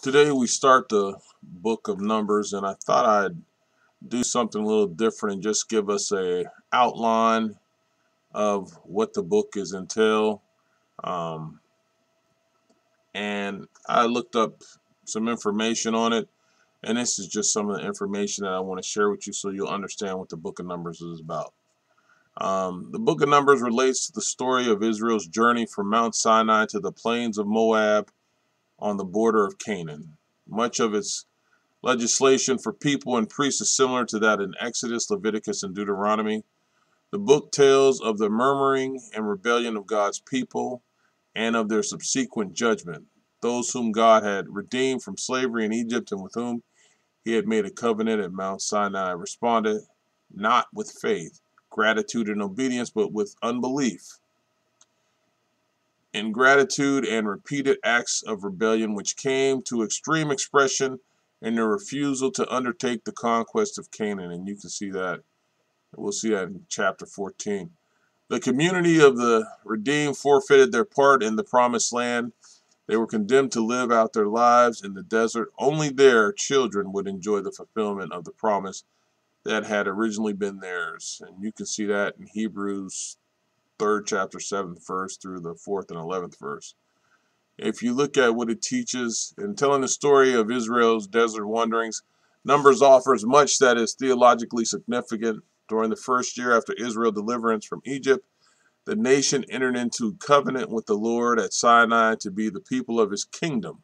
Today we start the book of Numbers, and I thought I'd do something a little different and just give us a outline of what the book is entail. Um, and I looked up some information on it, and this is just some of the information that I want to share with you so you'll understand what the book of Numbers is about. The book of Numbers relates to the story of Israel's journey from Mount Sinai to the plains of Moab on the border of Canaan. Much of its legislation for people and priests is similar to that in Exodus, Leviticus, and Deuteronomy. The book tells of the murmuring and rebellion of God's people and of their subsequent judgment. Those whom God had redeemed from slavery in Egypt and with whom he had made a covenant at Mount Sinai responded not with faith, gratitude, and obedience, but with unbelief, ingratitude, and repeated acts of rebellion, which came to extreme expression in their refusal to undertake the conquest of Canaan. And you can see that, we'll see that in chapter 14. The community of the redeemed forfeited their part in the promised land. They were condemned to live out their lives in the desert. Only their children would enjoy the fulfillment of the promise that had originally been theirs. And you can see that in Hebrews 3rd chapter 7th verse through the 4th and 11th verse. If you look at what it teaches in telling the story of Israel's desert wanderings, Numbers offers much that is theologically significant. During the first year after Israel's deliverance from Egypt, the nation entered into covenant with the Lord at Sinai to be the people of his kingdom,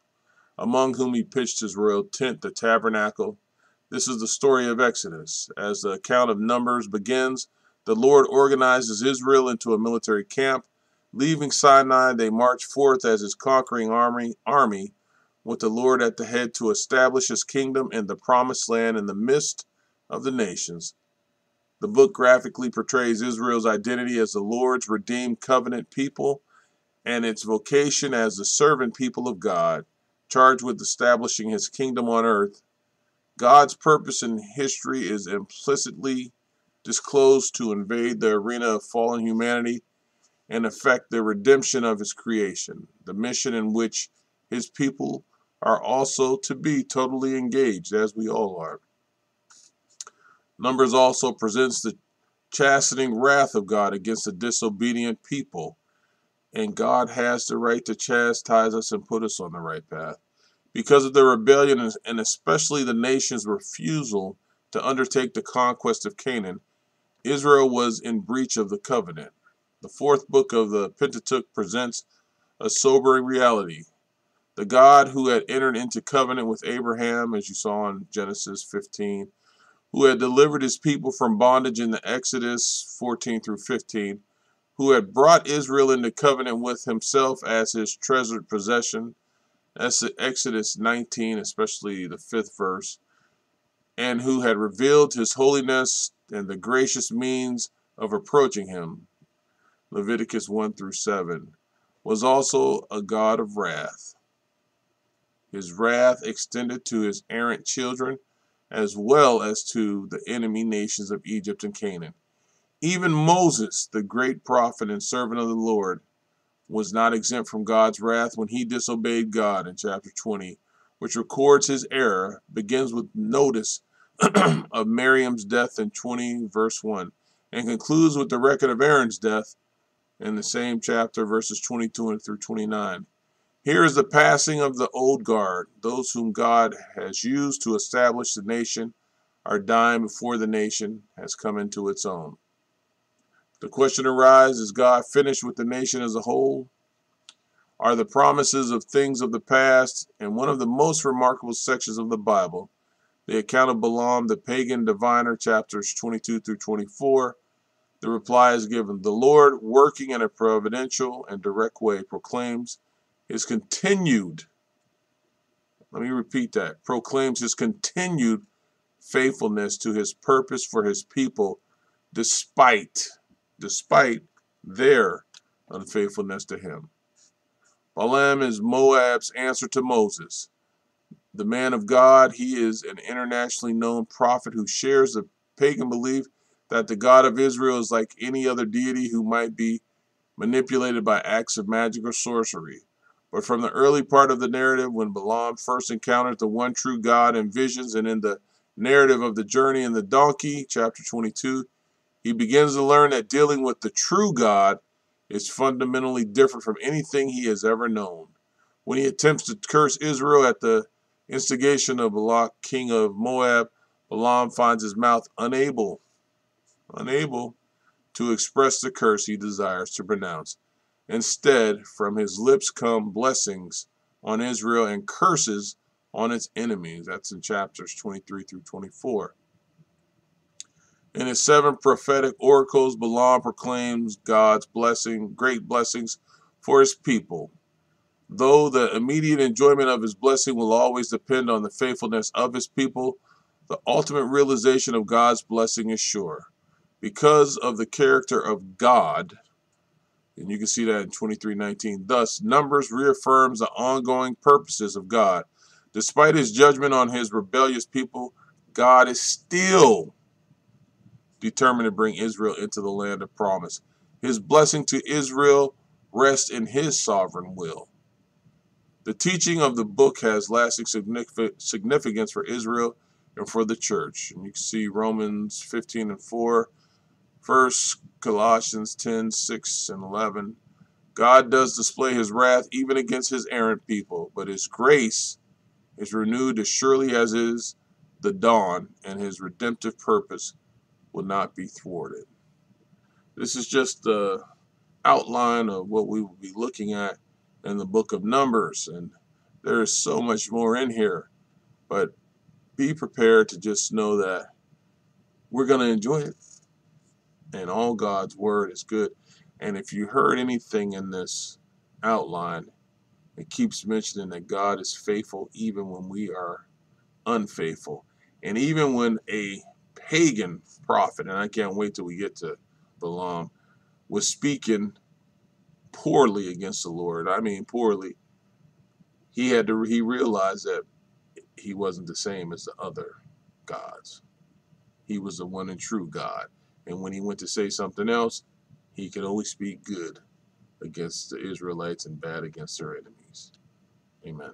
among whom he pitched his royal tent, the tabernacle. This is the story of Exodus. As the account of Numbers begins, the Lord organizes Israel into a military camp. Leaving Sinai, they march forth as his conquering army, with the Lord at the head to establish his kingdom in the promised land in the midst of the nations. The book graphically portrays Israel's identity as the Lord's redeemed covenant people and its vocation as the servant people of God, charged with establishing his kingdom on earth. God's purpose in history is implicitly disclosed to invade the arena of fallen humanity and effect the redemption of his creation, the mission in which his people are also to be totally engaged, as we all are. Numbers also presents the chastening wrath of God against the disobedient people, and God has the right to chastise us and put us on the right path. Because of their rebellion and especially the nation's refusal to undertake the conquest of Canaan, Israel was in breach of the covenant. The fourth book of the Pentateuch presents a sobering reality. The God who had entered into covenant with Abraham, as you saw in Genesis 15, who had delivered his people from bondage in the Exodus 14 through 15, who had brought Israel into covenant with himself as his treasured possession. That's Exodus 19, especially the 5th verse. And who had revealed his holiness and the gracious means of approaching him. Leviticus 1 through 7. Was also a God of wrath. His wrath extended to his errant children as well as to the enemy nations of Egypt and Canaan. Even Moses, the great prophet and servant of the Lord, was not exempt from God's wrath when he disobeyed God in chapter 20, which records his error, begins with notice of Miriam's death in 20, verse 1, and concludes with the record of Aaron's death in the same chapter, verses 22 through 29. Here is the passing of the old guard. Those whom God has used to establish the nation are dying before the nation has come into its own. The question arises, is God finished with the nation as a whole? Are the promises of things of the past, and one of the most remarkable sections of the Bible, the account of Balaam, the pagan diviner, chapters 22 through 24. The reply is given. The Lord, working in a providential and direct way, proclaims his continued, let me repeat that, proclaims his continued faithfulness to his purpose for his people despite their unfaithfulness to him. Balaam is Moab's answer to Moses. The man of God, he is an internationally known prophet who shares the pagan belief that the God of Israel is like any other deity who might be manipulated by acts of magic or sorcery. But from the early part of the narrative, when Balaam first encountered the one true God in visions, and in the narrative of the journey in the donkey, chapter 22, he begins to learn that dealing with the true God is fundamentally different from anything he has ever known. When he attempts to curse Israel at the instigation of Balak, king of Moab, Balaam finds his mouth unable to express the curse he desires to pronounce. Instead, from his lips come blessings on Israel and curses on its enemies. That's in chapters 23 through 24. In his 7 prophetic oracles, Balaam proclaims God's great blessings for his people. Though the immediate enjoyment of his blessing will always depend on the faithfulness of his people, the ultimate realization of God's blessing is sure. Because of the character of God, and you can see that in 23:19. Thus, Numbers reaffirms the ongoing purposes of God. Despite his judgment on his rebellious people, God is still determined to bring Israel into the land of promise. His blessing to Israel rests in his sovereign will. The teaching of the book has lasting significance for Israel and for the church. And you can see Romans 15:4, 1 Colossians 10:6 and 11. God does display his wrath even against his errant people, but his grace is renewed as surely as is the dawn, and his redemptive purpose will not be thwarted. This is just the outline of what we will be looking at in the book of Numbers, and there is so much more in here, but be prepared to just know that we're going to enjoy it, and all God's word is good. And if you heard anything in this outline, it keeps mentioning that God is faithful even when we are unfaithful. And even when a pagan prophet, and I can't wait till we get to Balaam, was speaking poorly against the Lord, I mean poorly, he realized that he wasn't the same as the other gods. He was the one and true God. And when he went to say something else, he could only speak good against the Israelites and bad against their enemies. Amen.